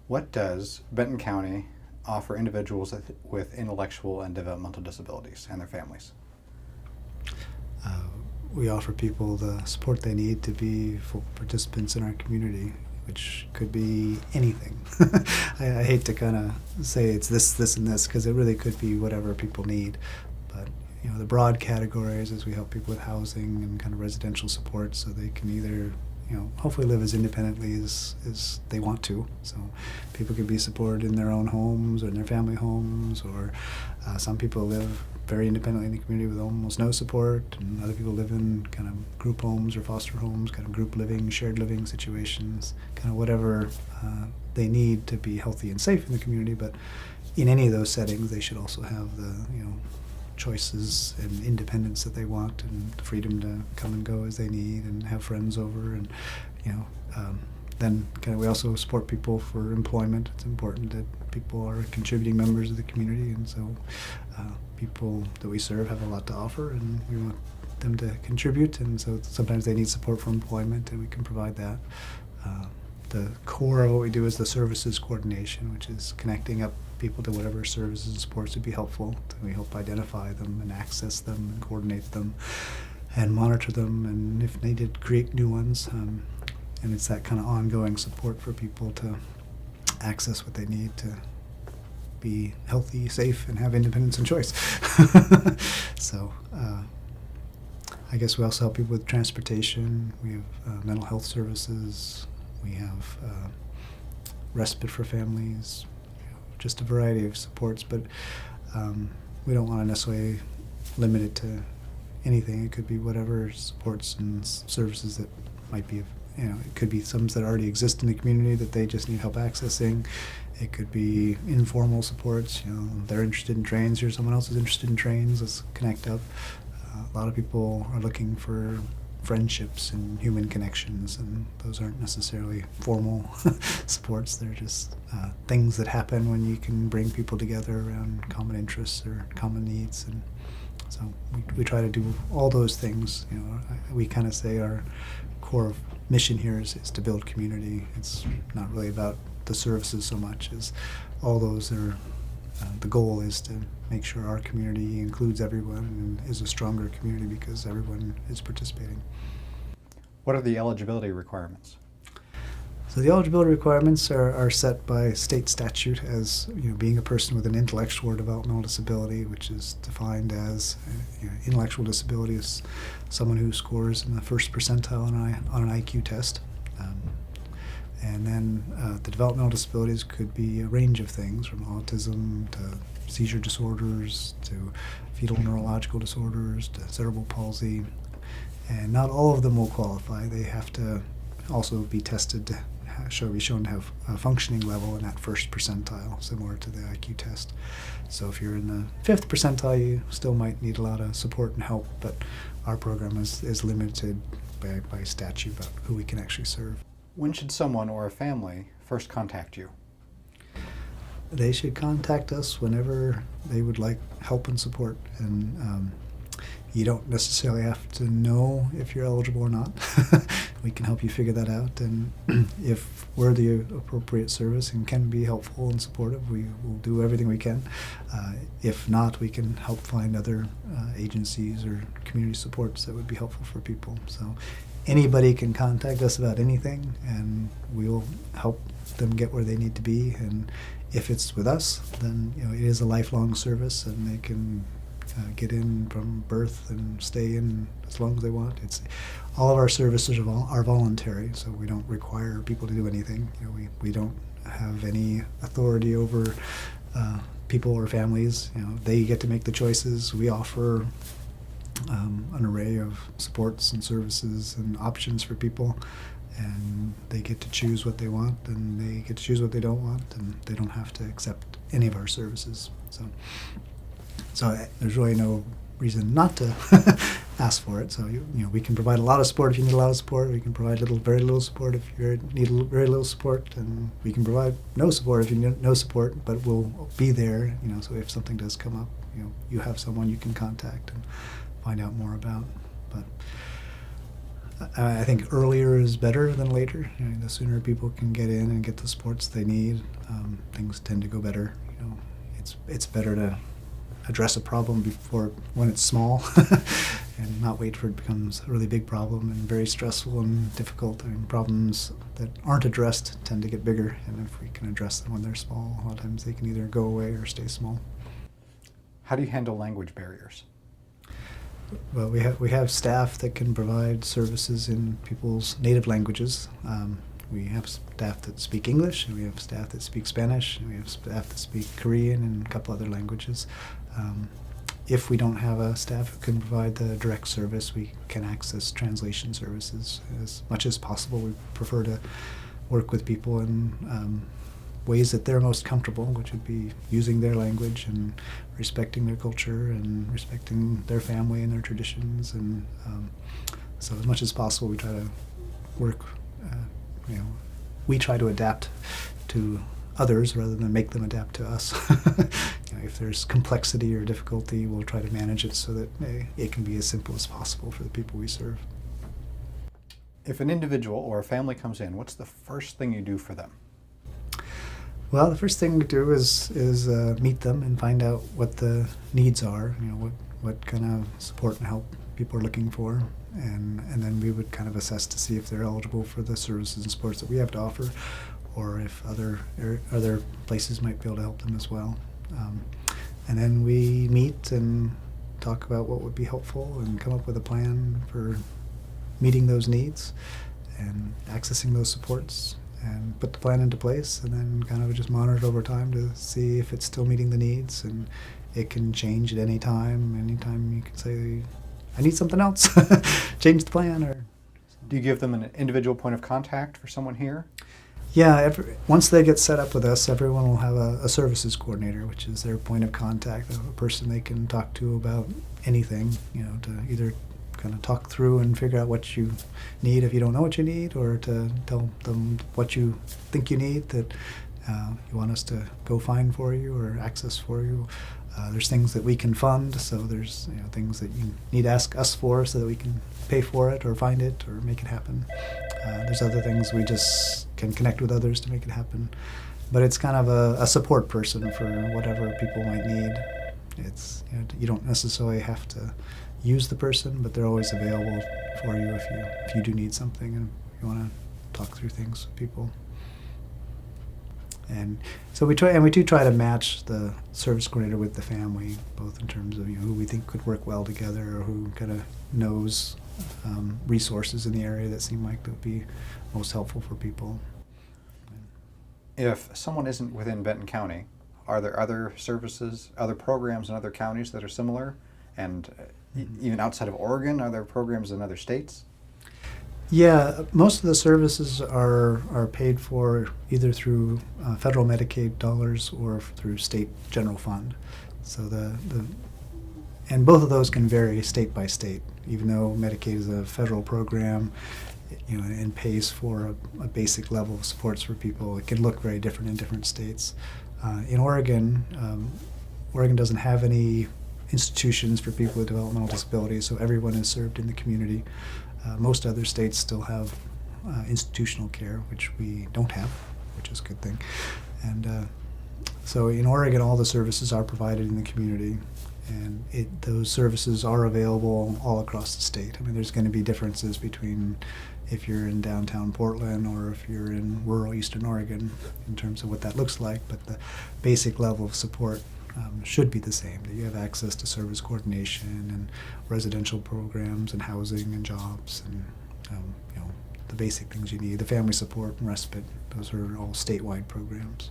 What does Benton County offer individuals with intellectual and developmental disabilities and their families? Uh, we offer people the support they need to be full participants in our community, which could be anything. I hate to kind of say it's this, and this, because it really could be whatever people need. But the broad categories is we help people with housing and kind of residential support, so they can either hopefully live as independently as they want to. So people can be supported in their own homes or in their family homes, or some people live very independently in the community with almost no support, and other people live in kind of group homes or foster homes, kind of group living, shared living situations, kind of whatever they need to be healthy and safe in the community. But in any of those settings, they should also have the choices and independence that they want, and the freedom to come and go as they need and have friends over. And then kind of we also support people for employment. It's important that people are contributing members of the community, and so people that we serve have a lot to offer, and we want them to contribute, and so sometimes they need support for employment, and we can provide that. The core of what we do is the services coordination, which is connecting up people to whatever services and supports would be helpful. We help identify them and access them and coordinate them and monitor them, and if needed, create new ones. And it's that kind of ongoing support for people to access what they need to be healthy, safe, and have independence and choice. So I guess we also help people with transportation. We have mental health services. We have respite for families, just a variety of supports, but we don't want to necessarily limit it to anything. It could be whatever supports and services that might be, it could be some that already exist in the community that they just need help accessing. It could be informal supports, they're interested in trains, or someone else is interested in trains, let's connect up. A lot of people are looking for friendships and human connections, and those aren't necessarily formal supports. They're just things that happen when you can bring people together around common interests or common needs. And so we try to do all those things. We kind of say our core mission here is to build community. It's not really about the services so much as all those are. The goal is to make sure our community includes everyone and is a stronger community because everyone is participating. What are the eligibility requirements? So the eligibility requirements are set by state statute as being a person with an intellectual or developmental disability, which is defined as intellectual disability is someone who scores in the first percentile on an IQ test. And then the developmental disabilities could be a range of things, from autism to seizure disorders to fetal neurological disorders to cerebral palsy. And not all of them will qualify. They have to also be tested to be shown to have a functioning level in that first percentile, similar to the IQ test. So if you're in the fifth percentile, you still might need a lot of support and help, but our program is limited by statute about who we can actually serve. When should someone or a family first contact you? They should contact us whenever they would like help and support. And you don't necessarily have to know if you're eligible or not. We can help you figure that out. And if we're the appropriate service and can be helpful and supportive, we will do everything we can. If not, we can help find other agencies or community supports that would be helpful for people. So anybody can contact us about anything, and we will help them get where they need to be. And if it's with us, then it is a lifelong service, and they can get in from birth and stay in as long as they want. It's all of our services are voluntary, so we don't require people to do anything. We don't have any authority over people or families. They get to make the choices. We offer an array of supports and services and options for people, and they get to choose what they want, and they get to choose what they don't want, and they don't have to accept any of our services. So there's really no reason not to ask for it. So we can provide a lot of support if you need a lot of support. We can provide very little support if you need very little support, and we can provide no support if you need no support. But we'll be there. So if something does come up, you have someone you can contact and find out more about. But I think earlier is better than later. You know, the sooner people can get in and get the supports they need, things tend to go better. You know, it's better to address a problem before when it's small, and not wait for it becomes a really big problem and very stressful and difficult. I mean, problems that aren't addressed tend to get bigger, and if we can address them when they're small, a lot of times they can either go away or stay small. How do you handle language barriers? Well, we have staff that can provide services in people's native languages. We have staff that speak English, and we have staff that speak Spanish, and we have staff that speak Korean and a couple other languages. If we don't have a staff who can provide the direct service, we can access translation services as much as possible. We prefer to work with people in ways that they're most comfortable, which would be using their language and respecting their culture and respecting their family and their traditions. And so as much as possible, we try to work, we try to adapt to others rather than make them adapt to us. If there's complexity or difficulty, we'll try to manage it so that it can be as simple as possible for the people we serve. If an individual or a family comes in, what's the first thing you do for them? Well, the first thing we do is meet them and find out what the needs are. What kind of support and help people are looking for, and then we would kind of assess to see if they're eligible for the services and supports that we have to offer, or if other places might be able to help them as well. And then we meet and talk about what would be helpful and come up with a plan for meeting those needs and accessing those supports, and put the plan into place, and then kind of just monitor it over time to see if it's still meeting the needs. And it can change at any time. Anytime you can say, I need something else, change the plan. Or do you give them an individual point of contact for someone here? Yeah, once they get set up with us, everyone will have a services coordinator, which is their point of contact, a person they can talk to about anything, to either kind of talk through and figure out what you need if you don't know what you need, or to tell them what you think you need that you want us to go find for you or access for you. There's things that we can fund, so there's things that you need to ask us for so that we can pay for it or find it or make it happen. There's other things we just can connect with others to make it happen. But it's kind of a support person for whatever people might need. It's you don't necessarily have to use the person, but they're always available for you if you do need something and you want to talk through things with people. And so we do try to match the service coordinator with the family, both in terms of who we think could work well together, or who kind of knows resources in the area that seem like that would be most helpful for people. If someone isn't within Benton County, are there other services, other programs in other counties that are similar? And even outside of Oregon, are there programs in other states? Yeah, most of the services are paid for either through federal Medicaid dollars or through state general fund. So and both of those can vary state by state. Even though Medicaid is a federal program, and pays for a basic level of supports for people, it can look very different in different states. In Oregon, Oregon doesn't have any institutions for people with developmental disabilities, so everyone is served in the community. Most other states still have institutional care, which we don't have, which is a good thing. And so in Oregon, all the services are provided in the community, and those services are available all across the state. I mean, there's going to be differences between if you're in downtown Portland or if you're in rural Eastern Oregon in terms of what that looks like, but the basic level of support should be the same, that you have access to service coordination and residential programs and housing and jobs and the basic things you need. The family support and respite, those are all statewide programs.